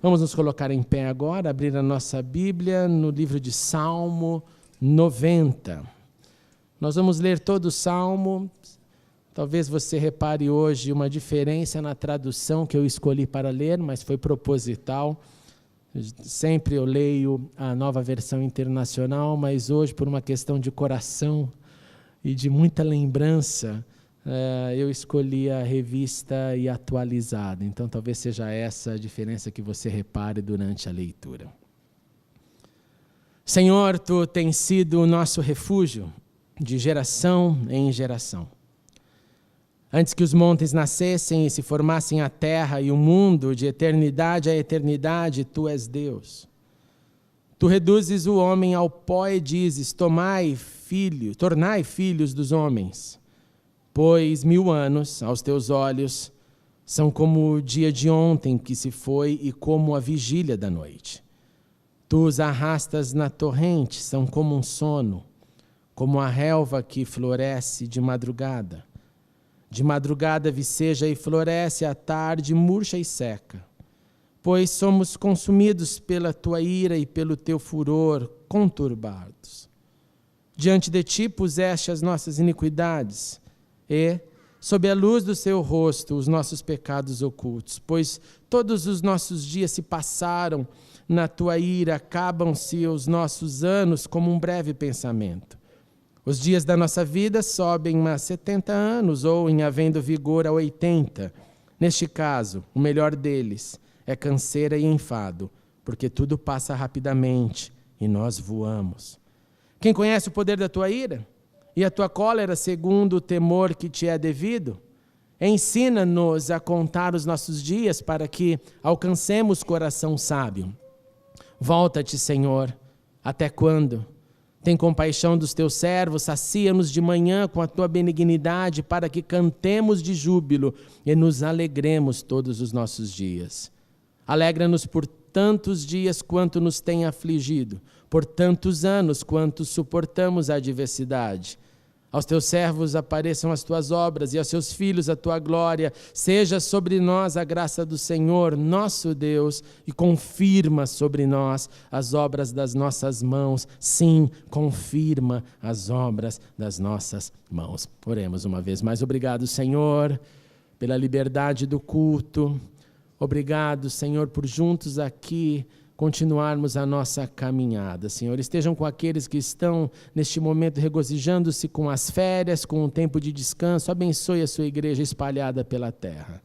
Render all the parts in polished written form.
Vamos nos colocar em pé agora, abrir a nossa Bíblia no livro de Salmo 90. Nós vamos ler todo o Salmo. Talvez você repare hoje uma diferença na tradução que eu escolhi para ler, mas foi proposital. Sempre eu leio a Nova Versão Internacional, mas hoje, por uma questão de coração e de muita lembrança, eu escolhi a Revista e Atualizada. Então, talvez seja essa a diferença que você repare durante a leitura. Senhor, Tu tens sido o nosso refúgio de geração em geração. Antes que os montes nascessem e se formassem a terra e o mundo, de eternidade a eternidade, Tu és Deus. Tu reduzes o homem ao pó e dizes, tornai filhos dos homens. Pois 1000 anos, aos Teus olhos, são como o dia de ontem que se foi e como a vigília da noite. Tu os arrastas na torrente, são como um sono, como a relva que floresce de madrugada. De madrugada viceja e floresce, à tarde murcha e seca. Pois somos consumidos pela Tua ira e pelo Teu furor conturbados. Diante de Ti puseste as nossas iniquidades, e, sob a luz do Seu rosto, os nossos pecados ocultos. Pois todos os nossos dias se passaram na Tua ira, acabam-se os nossos anos como um breve pensamento. Os dias da nossa vida sobem a 70 anos, ou em havendo vigor a 80. Neste caso, o melhor deles é canseira e enfado, porque tudo passa rapidamente e nós voamos. Quem conhece o poder da Tua ira? E a Tua cólera segundo o temor que Te é devido? Ensina-nos a contar os nossos dias para que alcancemos coração sábio. Volta-te, Senhor, até quando? Tem compaixão dos Teus servos, sacia-nos de manhã com a Tua benignidade, para que cantemos de júbilo e nos alegremos todos os nossos dias. Alegra-nos por tantos dias quanto nos tem afligido, por tantos anos quanto suportamos a adversidade. Aos Teus servos apareçam as Tuas obras e aos Seus filhos a Tua glória. Seja sobre nós a graça do Senhor, nosso Deus, e confirma sobre nós as obras das nossas mãos. Sim, confirma as obras das nossas mãos. Oremos uma vez mais. Obrigado, Senhor, pela liberdade do culto. Obrigado, Senhor, por juntos aqui continuarmos a nossa caminhada. Senhor, estejam com aqueles que estão neste momento regozijando-se com as férias, com o tempo de descanso. Abençoe a Sua igreja espalhada pela terra.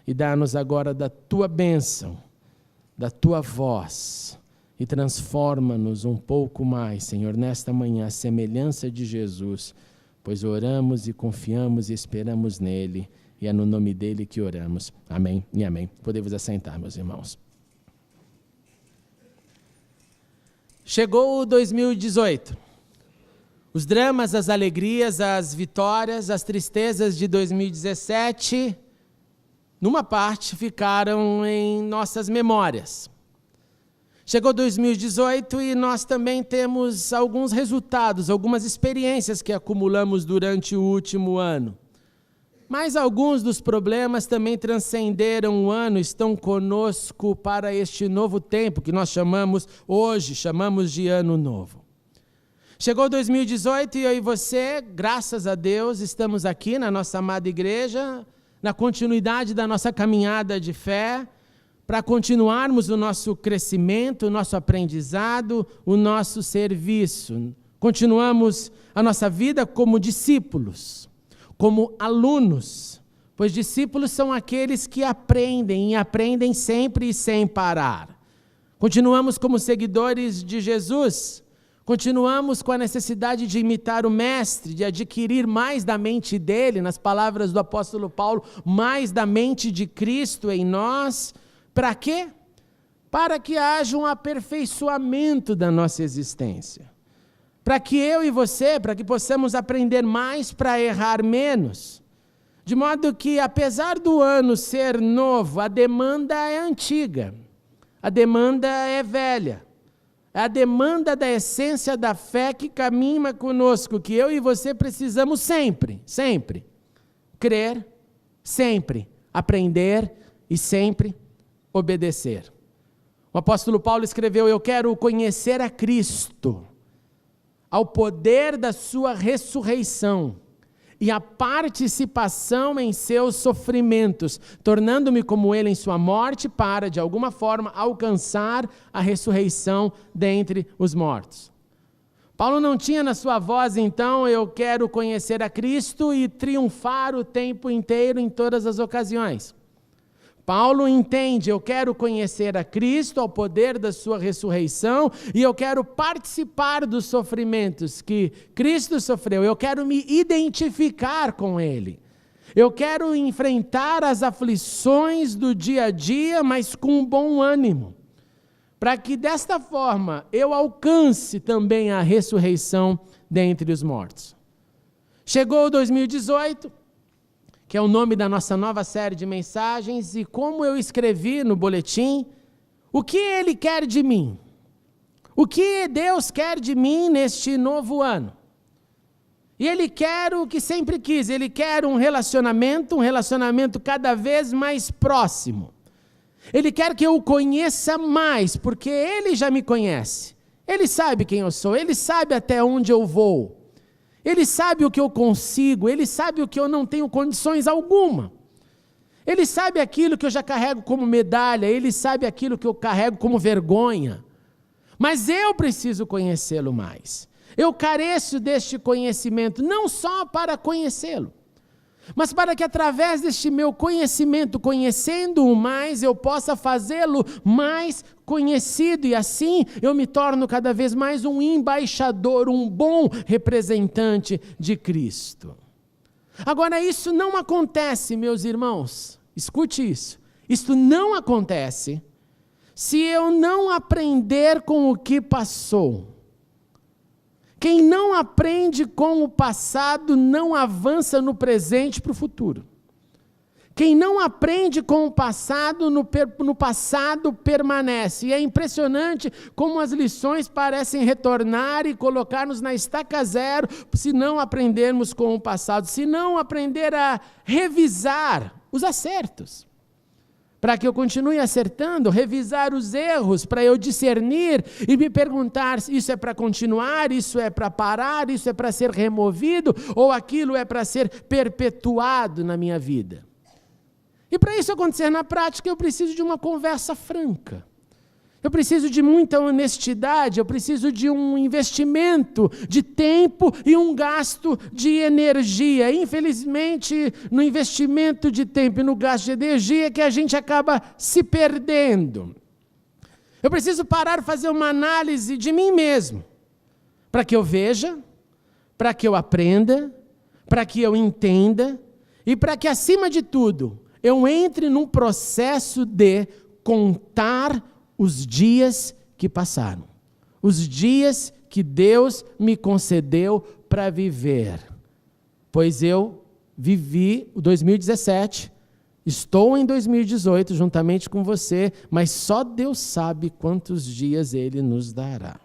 E dá-nos agora da Tua bênção, da Tua voz. E transforma-nos um pouco mais, Senhor, nesta manhã, a semelhança de Jesus. Pois oramos e confiamos e esperamos nele. E é no nome dele que oramos. Amém e amém. Podemos assentar, meus irmãos. Chegou o 2018. Os dramas, as alegrias, as vitórias, as tristezas de 2017, numa parte, ficaram em nossas memórias. Chegou 2018 e nós também temos alguns resultados, algumas experiências que acumulamos durante o último ano. Mas alguns dos problemas também transcenderam o ano, estão conosco para este novo tempo, que nós chamamos de Ano Novo. Chegou 2018 e eu e você, graças a Deus, estamos aqui na nossa amada igreja, na continuidade da nossa caminhada de fé, para continuarmos o nosso crescimento, o nosso aprendizado, o nosso serviço. Continuamos a nossa vida como discípulos, como alunos, pois discípulos são aqueles que aprendem, e aprendem sempre e sem parar. Continuamos como seguidores de Jesus, continuamos com a necessidade de imitar o Mestre, de adquirir mais da mente dele, nas palavras do apóstolo Paulo, mais da mente de Cristo em nós. Para quê? Para que haja um aperfeiçoamento da nossa existência. Para que eu e você, para que possamos aprender mais para errar menos. De modo que, apesar do ano ser novo, a demanda é antiga, a demanda é velha. É a demanda da essência da fé que caminha conosco, que eu e você precisamos sempre crer, sempre aprender e sempre obedecer. O apóstolo Paulo escreveu: eu quero conhecer a Cristo, ao poder da sua ressurreição e a participação em seus sofrimentos, tornando-me como ele em sua morte, para, de alguma forma, alcançar a ressurreição dentre os mortos. Paulo não tinha na sua voz, então, eu quero conhecer a Cristo e triunfar o tempo inteiro em todas as ocasiões. Paulo entende, eu quero conhecer a Cristo, ao poder da sua ressurreição, e eu quero participar dos sofrimentos que Cristo sofreu, eu quero me identificar com Ele. Eu quero enfrentar as aflições do dia a dia, mas com bom ânimo, para que desta forma eu alcance também a ressurreição dentre os mortos. Chegou 2018, que é o nome da nossa nova série de mensagens, e como eu escrevi no boletim, o que Ele quer de mim? O que Deus quer de mim neste novo ano? E Ele quer o que sempre quis, Ele quer um relacionamento cada vez mais próximo. Ele quer que eu o conheça mais, porque Ele já me conhece. Ele sabe quem eu sou, Ele sabe até onde eu vou. Ele sabe o que eu consigo, Ele sabe o que eu não tenho condições alguma. Ele sabe aquilo que eu já carrego como medalha, Ele sabe aquilo que eu carrego como vergonha. Mas eu preciso conhecê-lo mais. Eu careço deste conhecimento, não só para conhecê-lo, mas para que através deste meu conhecimento, conhecendo-o mais, eu possa fazê-lo mais conhecido, e assim eu me torno cada vez mais um embaixador, um bom representante de Cristo. Agora, isso não acontece, meus irmãos, escute isso, isso não acontece se eu não aprender com o que passou. Quem não aprende com o passado não avança no presente para o futuro. Quem não aprende com o passado, no passado permanece. E é impressionante como as lições parecem retornar e colocar-nos na estaca zero se não aprendermos com o passado, se não aprender a revisar os acertos. Para que eu continue acertando, revisar os erros, para eu discernir e me perguntar se isso é para continuar, isso é para parar, isso é para ser removido, ou aquilo é para ser perpetuado na minha vida. E para isso acontecer na prática, eu preciso de uma conversa franca. Eu preciso de muita honestidade, eu preciso de um investimento de tempo e um gasto de energia. Infelizmente, no investimento de tempo e no gasto de energia é que a gente acaba se perdendo. Eu preciso parar e fazer uma análise de mim mesmo, para que eu veja, para que eu aprenda, para que eu entenda e para que, acima de tudo, eu entre num processo de contar os dias que passaram, os dias que Deus me concedeu para viver. Pois eu vivi o 2017, estou em 2018 juntamente com você, mas só Deus sabe quantos dias Ele nos dará.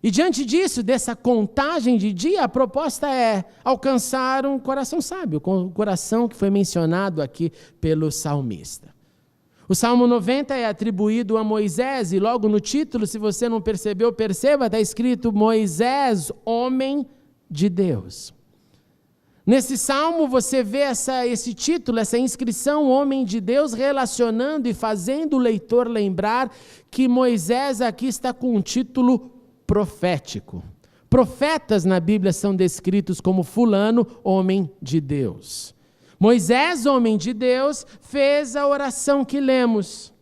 E diante disso, dessa contagem de dia, a proposta é alcançar um coração sábio, o coração que foi mencionado aqui pelo salmista. O Salmo 90 é atribuído a Moisés, e logo no título, se você não percebeu, perceba, está escrito Moisés, homem de Deus. Nesse salmo você vê esse título, essa inscrição, homem de Deus, relacionando e fazendo o leitor lembrar que Moisés aqui está com um título profético. Profetas na Bíblia são descritos como fulano, homem de Deus. Moisés, homem de Deus, fez a oração que lemos.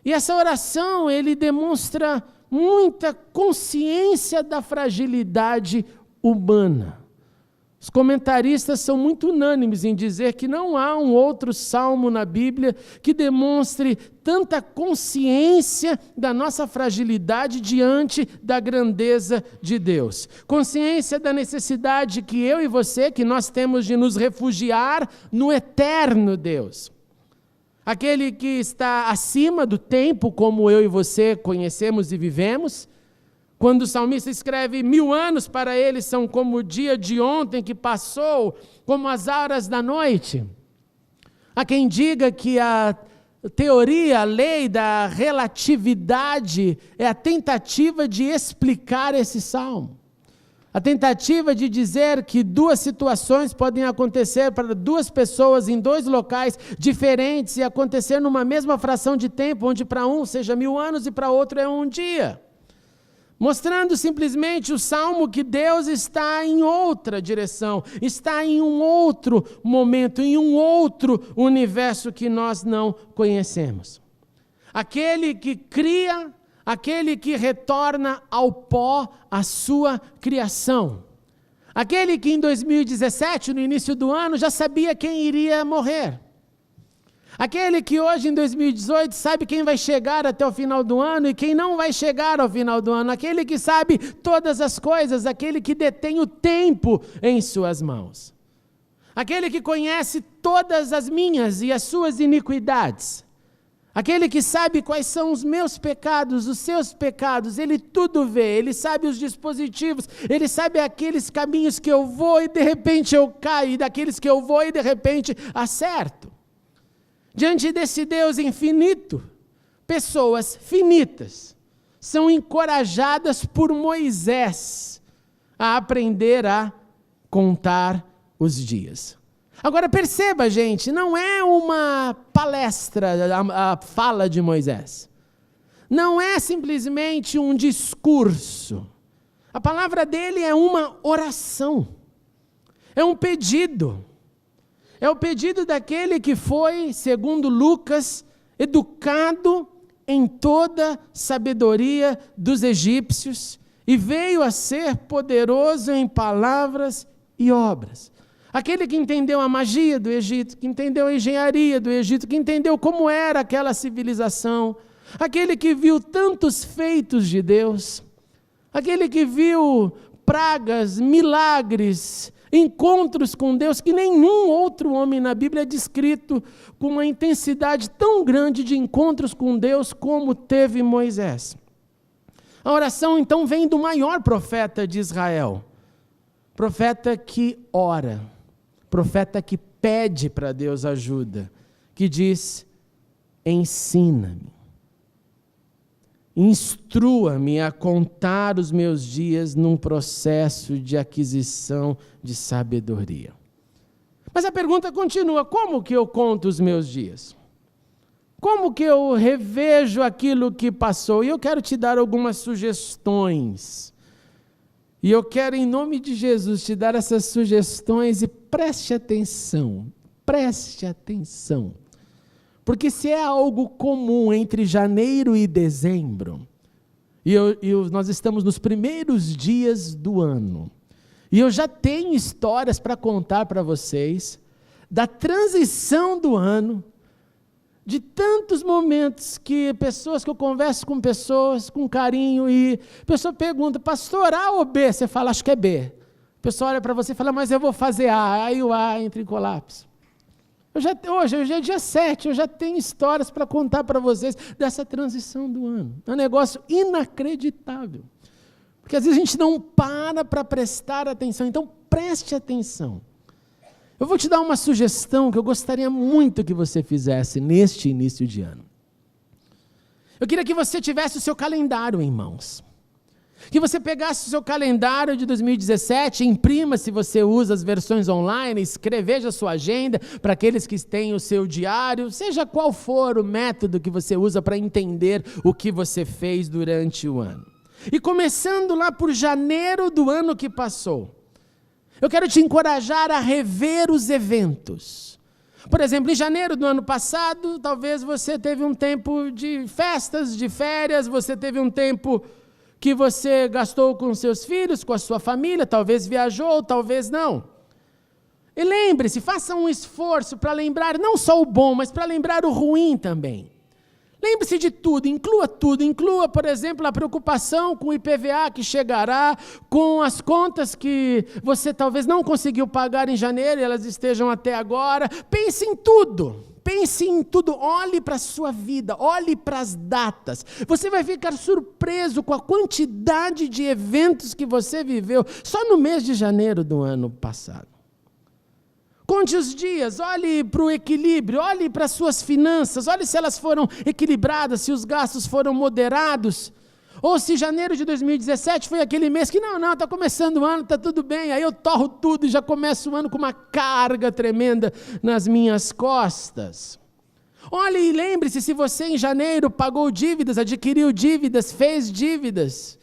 E essa oração, ele demonstra muita consciência da fragilidade humana. Os comentaristas são muito unânimes em dizer que não há um outro salmo na Bíblia que demonstre tanta consciência da nossa fragilidade diante da grandeza de Deus. Consciência da necessidade que eu e você, que nós temos de nos refugiar no eterno Deus. Aquele que está acima do tempo, como eu e você conhecemos e vivemos. Quando o salmista escreve 1000 anos para ele são como o dia de ontem que passou, como as horas da noite. Há quem diga que teoria, a lei da relatividade, é a tentativa de explicar esse salmo. A tentativa de dizer que duas situações podem acontecer para duas pessoas em dois locais diferentes e acontecer numa mesma fração de tempo, onde para um seja 1000 anos e para outro é um dia. Mostrando simplesmente o salmo que Deus está em outra direção, está em um outro momento, em um outro universo que nós não conhecemos. Aquele que cria, aquele que retorna ao pó a sua criação. Aquele que em 2017, no início do ano, já sabia quem iria morrer. Aquele que hoje, em 2018, sabe quem vai chegar até o final do ano e quem não vai chegar ao final do ano. Aquele que sabe todas as coisas, aquele que detém o tempo em suas mãos. Aquele que conhece todas as minhas e as suas iniquidades. Aquele que sabe quais são os meus pecados, os seus pecados, ele tudo vê, ele sabe os dispositivos, ele sabe aqueles caminhos que eu vou e de repente eu caio, e daqueles que eu vou e de repente acerto. Diante desse Deus infinito, pessoas finitas são encorajadas por Moisés a aprender a contar os dias. Agora perceba, gente, não é uma palestra a fala de Moisés. Não é simplesmente um discurso. A palavra dele é uma oração. É um pedido. É o pedido daquele que foi, segundo Lucas, educado em toda sabedoria dos egípcios e veio a ser poderoso em palavras e obras. Aquele que entendeu a magia do Egito, que entendeu a engenharia do Egito, que entendeu como era aquela civilização, aquele que viu tantos feitos de Deus, aquele que viu pragas, milagres, encontros com Deus que nenhum outro homem na Bíblia é descrito com uma intensidade tão grande de encontros com Deus como teve Moisés. A oração então vem do maior profeta de Israel, profeta que ora, profeta que pede para Deus ajuda, que diz: ensina-me, instrua-me a contar os meus dias num processo de aquisição de sabedoria. Mas a pergunta continua: como que eu conto os meus dias? Como que eu revejo aquilo que passou? E eu quero te dar algumas sugestões. E eu quero, em nome de Jesus, te dar essas sugestões e preste atenção, preste atenção. Porque se é algo comum entre janeiro e dezembro, nós estamos nos primeiros dias do ano, e eu já tenho histórias para contar para vocês, da transição do ano, de tantos momentos que eu converso com pessoas com carinho, e a pessoa pergunta: pastor, A ou B? Você fala: acho que é B. A pessoa olha para você e fala: mas eu vou fazer A, aí o A entra em colapso. Hoje é dia 7, eu já tenho histórias para contar para vocês dessa transição do ano. É um negócio inacreditável. Porque às vezes a gente não para prestar atenção. Então preste atenção. Eu vou te dar uma sugestão que eu gostaria muito que você fizesse neste início de ano. Eu queria que você tivesse o seu calendário em mãos. Que você pegasse o seu calendário de 2017, imprima se você usa as versões online, veja a sua agenda para aqueles que têm o seu diário, seja qual for o método que você usa para entender o que você fez durante o ano. E começando lá por janeiro do ano que passou, eu quero te encorajar a rever os eventos. Por exemplo, em janeiro do ano passado, talvez você teve um tempo de festas, de férias, você teve um tempo que você gastou com seus filhos, com a sua família, talvez viajou, talvez não. E lembre-se, faça um esforço para lembrar não só o bom, mas para lembrar o ruim também. Lembre-se de tudo, inclua, por exemplo, a preocupação com o IPVA que chegará, com as contas que você talvez não conseguiu pagar em janeiro e elas estejam até agora. Pense em tudo. Olhe para a sua vida, olhe para as datas. Você vai ficar surpreso com a quantidade de eventos que você viveu só no mês de janeiro do ano passado. Conte os dias, olhe para o equilíbrio, olhe para as suas finanças, olhe se elas foram equilibradas, se os gastos foram moderados, ou se janeiro de 2017 foi aquele mês que está começando o ano, está tudo bem, aí eu torro tudo e já começo o ano com uma carga tremenda nas minhas costas. Olhe e lembre-se, se você em janeiro pagou dívidas, adquiriu dívidas, fez dívidas,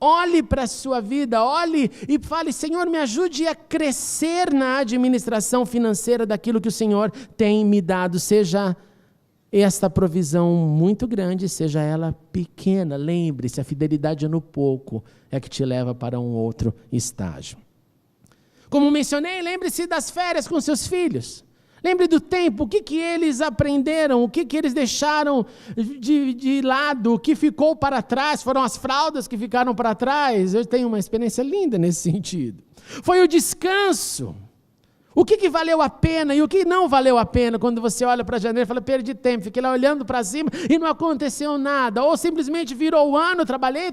olhe para a sua vida, olhe e fale: Senhor, me ajude a crescer na administração financeira daquilo que o Senhor tem me dado, seja esta provisão muito grande, seja ela pequena. Lembre-se, a fidelidade no pouco é que te leva para um outro estágio. Como mencionei, lembre-se das férias com seus filhos. Lembre do tempo, o que eles aprenderam, o que eles deixaram de lado, o que ficou para trás, foram as fraldas que ficaram para trás. Eu tenho uma experiência linda nesse sentido. Foi o descanso. O que valeu a pena e o que não valeu a pena, quando você olha para janeiro e fala: perdi tempo, fiquei lá olhando para cima e não aconteceu nada. Ou simplesmente virou o ano, trabalhei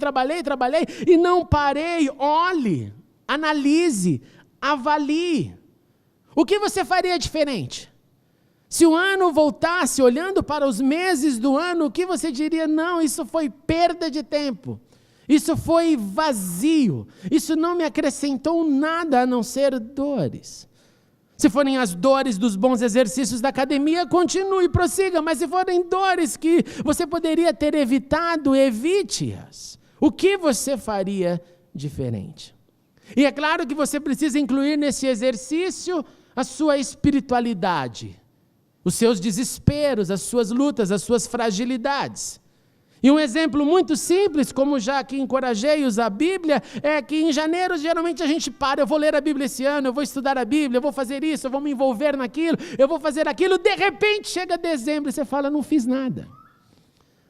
e não parei. Olhe, analise, avalie. O que você faria diferente? Se o ano voltasse, olhando para os meses do ano, o que você diria? Não, isso foi perda de tempo. Isso foi vazio. Isso não me acrescentou nada a não ser dores. Se forem as dores dos bons exercícios da academia, continue e prossiga. Mas se forem dores que você poderia ter evitado, evite-as. O que você faria diferente? E é claro que você precisa incluir nesse exercício a sua espiritualidade, os seus desesperos, as suas lutas, as suas fragilidades. E um exemplo muito simples, como já que encorajei a usar a Bíblia, é que em janeiro geralmente a gente para: eu vou ler a Bíblia esse ano, eu vou estudar a Bíblia, eu vou fazer isso, eu vou me envolver naquilo, eu vou fazer aquilo. De repente chega dezembro e você fala: não fiz nada.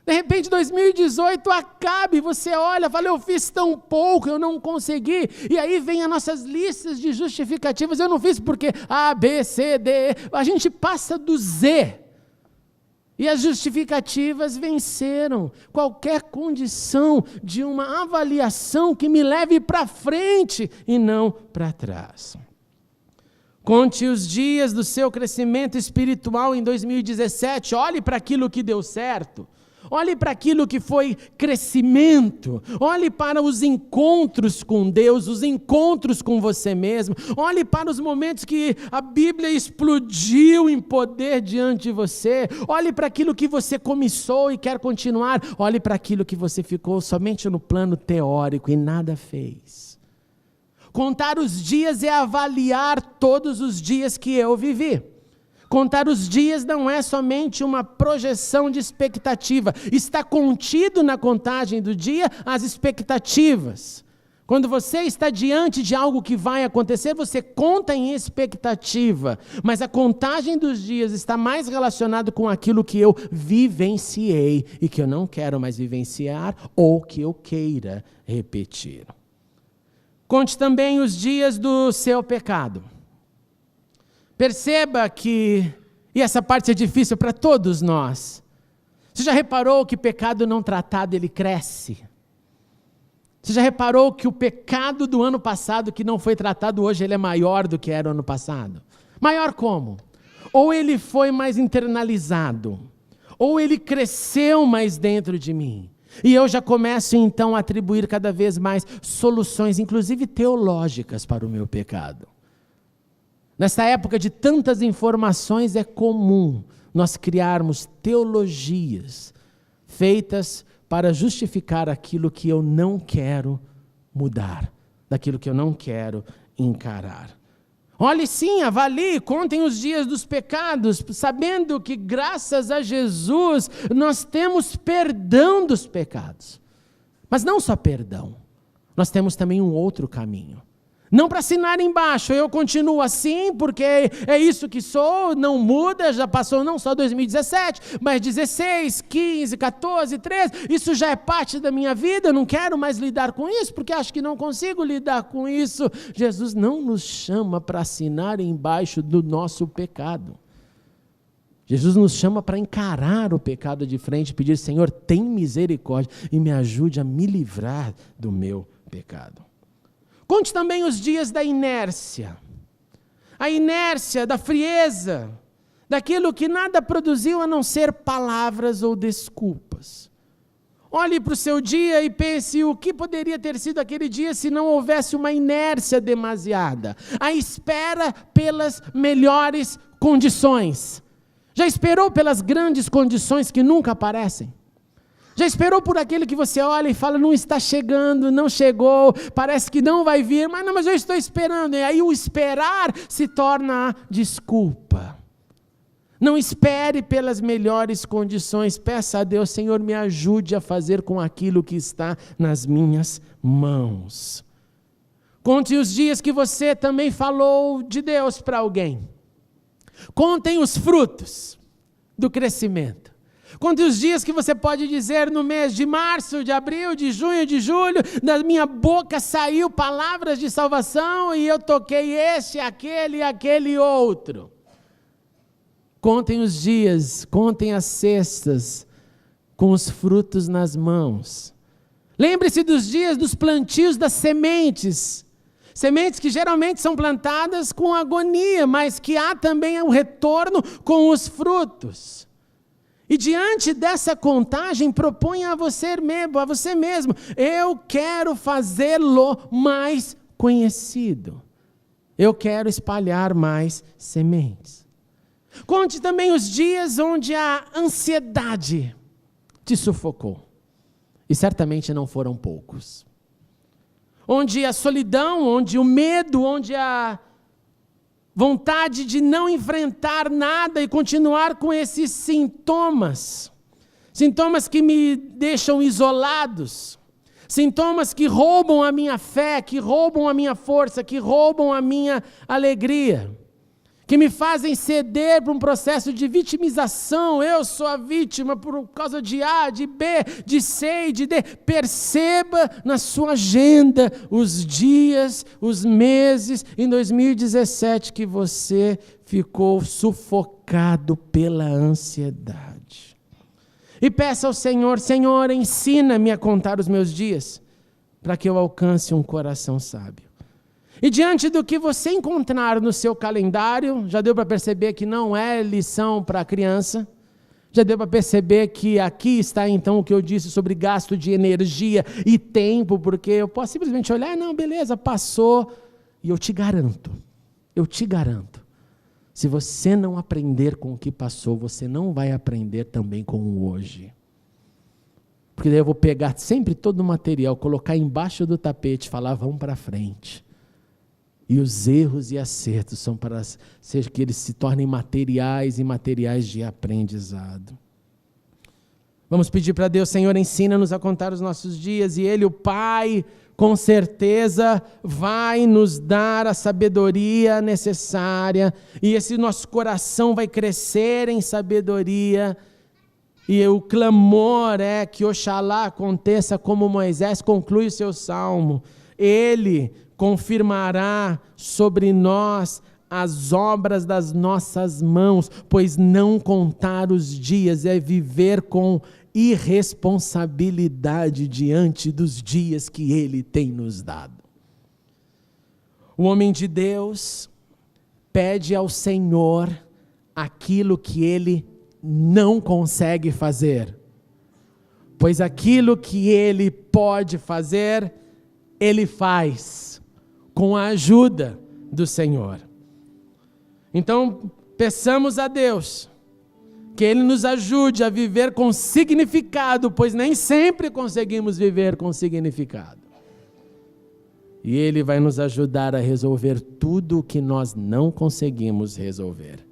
De repente 2018 acaba e você olha, fala: eu fiz tão pouco, eu não consegui. E aí vem as nossas listas de justificativas: eu não fiz porque A, B, C, D, E. A gente passa do Z. E as justificativas venceram qualquer condição de uma avaliação que me leve para frente e não para trás. Conte os dias do seu crescimento espiritual em 2017, olhe para aquilo que deu certo. Olhe para aquilo que foi crescimento, olhe para os encontros com Deus, os encontros com você mesmo, olhe para os momentos que a Bíblia explodiu em poder diante de você, olhe para aquilo que você começou e quer continuar, olhe para aquilo que você ficou somente no plano teórico e nada fez. Contar os dias é avaliar todos os dias que eu vivi. Contar os dias não é somente uma projeção de expectativa, está contido na contagem do dia as expectativas. Quando você está diante de algo que vai acontecer, você conta em expectativa, mas a contagem dos dias está mais relacionada com aquilo que eu vivenciei e que eu não quero mais vivenciar ou que eu queira repetir. Conte também os dias do seu pecado. Perceba que, e essa parte é difícil para todos nós, você já reparou que pecado não tratado, ele cresce? Você já reparou que o pecado do ano passado que não foi tratado hoje, ele é maior do que era o ano passado? Maior como? Ou ele foi mais internalizado, ou ele cresceu mais dentro de mim. E eu já começo então a atribuir cada vez mais soluções, inclusive teológicas, para o meu pecado. Nessa época de tantas informações, é comum nós criarmos teologias feitas para justificar aquilo que eu não quero mudar, daquilo que eu não quero encarar. Olhe sim, avalie, contem os dias dos pecados, sabendo que graças a Jesus nós temos perdão dos pecados. Mas não só perdão, nós temos também um outro caminho. Não para assinar embaixo, eu continuo assim porque é isso que sou, não muda, já passou não só 2017, mas 16, 15, 14, 13, isso já é parte da minha vida, eu não quero mais lidar com isso, porque acho que não consigo lidar com isso. Jesus não nos chama para assinar embaixo do nosso pecado. Jesus nos chama para encarar o pecado de frente e pedir: Senhor, tem misericórdia e me ajude a me livrar do meu pecado. Conte também os dias da inércia. a inércia da frieza, daquilo que nada produziu a não ser palavras ou desculpas. Olhe para o seu dia e pense o que poderia ter sido aquele dia se não houvesse uma inércia demasiada, a espera pelas melhores condições. Já esperou pelas grandes condições que nunca aparecem? Já esperou por aquele que você olha e fala, não está chegando, não chegou, parece que não vai vir, mas eu estou esperando. E aí o esperar se torna a desculpa. Não espere pelas melhores condições, peça a Deus, Senhor, me ajude a fazer com aquilo que está nas minhas mãos. Conte os dias que você também falou de Deus para alguém. Contem os frutos do crescimento. Conte os dias que você pode dizer no mês de março, de abril, de junho, de julho, da minha boca saiu palavras de salvação e eu toquei este, aquele e aquele outro. Contem os dias, contem as cestas com os frutos nas mãos. Lembre-se dos dias dos plantios das sementes. Sementes que geralmente são plantadas com agonia, mas que há também um retorno com os frutos. E diante dessa contagem, proponha a você mesmo, eu quero fazê-lo mais conhecido. Eu quero espalhar mais sementes. Conte também os dias onde a ansiedade te sufocou. E certamente não foram poucos. Onde a solidão, onde o medo, onde a vontade de não enfrentar nada e continuar com esses sintomas. Sintomas que me deixam isolados. Sintomas que roubam a minha fé, que roubam a minha força, que roubam a minha alegria. Que me fazem ceder para um processo de vitimização. Eu sou a vítima por causa de A, de B, de C e de D. Perceba na sua agenda os dias, os meses em 2017 que você ficou sufocado pela ansiedade. E peça ao Senhor, Senhor, ensina-me a contar os meus dias, para que eu alcance um coração sábio. E diante do que você encontrar no seu calendário, já deu para perceber que não é lição para criança, já deu para perceber que aqui está então o que eu disse sobre gasto de energia e tempo, porque eu posso simplesmente olhar, não, beleza, passou, e eu te garanto, se você não aprender com o que passou, você não vai aprender também com o hoje. Porque daí eu vou pegar sempre todo o material, colocar embaixo do tapete e falar, vamos para frente. E os erros e acertos são para que eles se tornem materiais e materiais de aprendizado. Vamos pedir para Deus, Senhor, ensina-nos a contar os nossos dias, e Ele, o Pai, com certeza vai nos dar a sabedoria necessária, e esse nosso coração vai crescer em sabedoria, e o clamor é que oxalá aconteça como Moisés conclui o seu salmo, Ele confirmará sobre nós as obras das nossas mãos, pois não contar os dias é viver com irresponsabilidade diante dos dias que Ele tem nos dado. O homem de Deus pede ao Senhor aquilo que ele não consegue fazer, pois aquilo que ele pode fazer, ele faz com a ajuda do Senhor. Então, peçamos a Deus que Ele nos ajude a viver com significado, pois nem sempre conseguimos viver com significado. E Ele vai nos ajudar a resolver tudo o que nós não conseguimos resolver.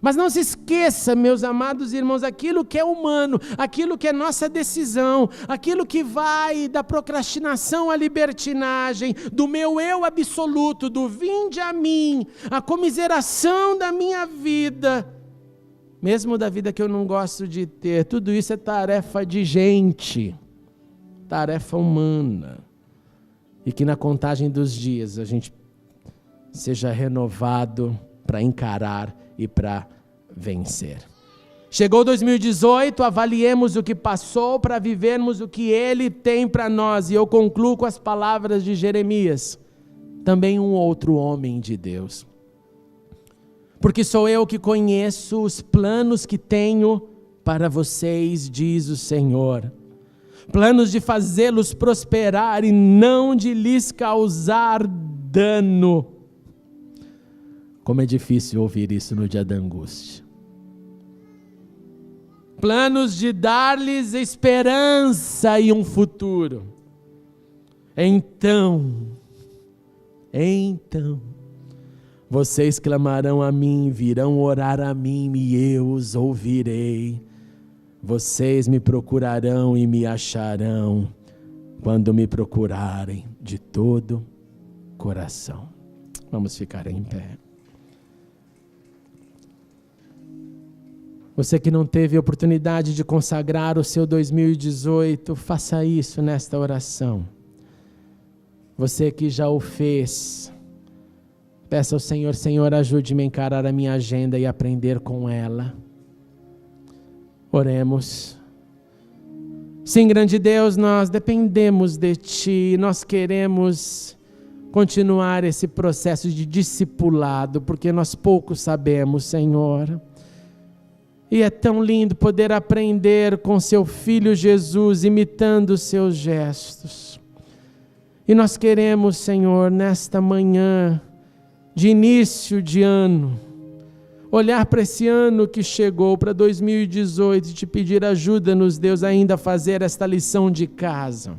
Mas não se esqueça, meus amados irmãos, aquilo que é humano, aquilo que é nossa decisão, aquilo que vai da procrastinação à libertinagem, do meu eu absoluto, do vinde a mim, a comiseração da minha vida, mesmo da vida que eu não gosto de ter, tudo isso é tarefa de gente, tarefa humana. E que na contagem dos dias a gente seja renovado para encarar e para vencer. Chegou 2018, avaliemos o que passou para vivermos o que Ele tem para nós. E eu concluo com as palavras de Jeremias, também um outro homem de Deus. porque sou eu que conheço os planos que tenho para vocês, diz o Senhor. Planos de fazê-los prosperar e não de lhes causar dano. Como é difícil ouvir isso no dia da angústia. Planos de dar-lhes esperança e um futuro. Então, vocês clamarão a mim, virão orar a mim e eu os ouvirei. Vocês me procurarão e me acharão quando me procurarem de todo coração. Vamos ficar em pé. Você que não teve oportunidade de consagrar o seu 2018, faça isso nesta oração. Você que já o fez, peça ao Senhor: Senhor, ajude-me a encarar a minha agenda e aprender com ela. Oremos. Sim, grande Deus, nós dependemos de Ti, nós queremos continuar esse processo de discipulado, porque nós pouco sabemos, Senhor. E é tão lindo poder aprender com Seu Filho Jesus, imitando os Seus gestos. E nós queremos, Senhor, nesta manhã, de início de ano, olhar para esse ano que chegou, para 2018, e te pedir ajuda-nos, Deus, ainda a fazer esta lição de casa.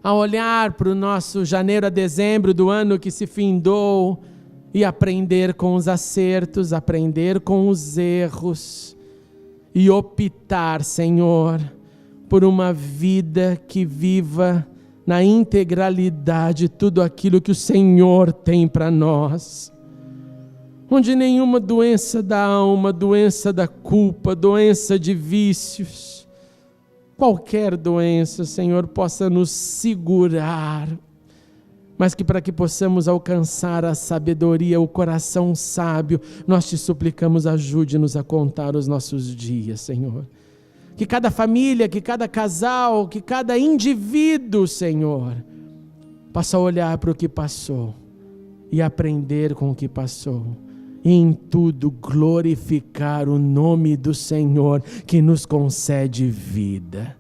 A olhar para o nosso janeiro a dezembro do ano que se findou e aprender com os acertos, aprender com os erros e optar, Senhor, por uma vida que viva na integralidade tudo aquilo que o Senhor tem para nós. Onde nenhuma doença da alma, doença da culpa, doença de vícios, qualquer doença, Senhor, possa nos segurar, mas que para que possamos alcançar a sabedoria, o coração sábio, nós te suplicamos, ajude-nos a contar os nossos dias, Senhor. Que cada família, que cada casal, que cada indivíduo, Senhor, possa olhar para o que passou e aprender com o que passou. E em tudo glorificar o nome do Senhor que nos concede vida.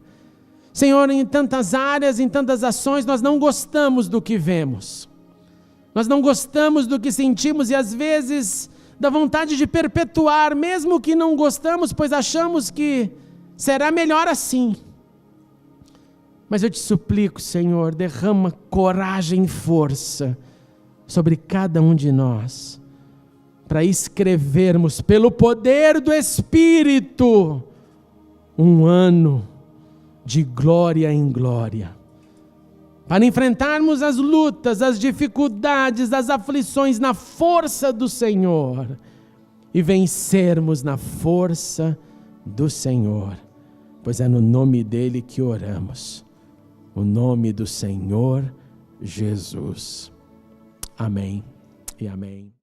Senhor, em tantas áreas, em tantas ações, nós não gostamos do que vemos. Nós não gostamos do que sentimos e às vezes dá vontade de perpetuar, mesmo que não gostamos, pois achamos que será melhor assim. Mas eu te suplico, Senhor, derrama coragem e força sobre cada um de nós, para escrevermos pelo poder do Espírito um ano de glória em glória, para enfrentarmos as lutas, as dificuldades, as aflições na força do Senhor e vencermos na força do Senhor, pois é no nome dele que oramos, o nome do Senhor Jesus. Amém e amém.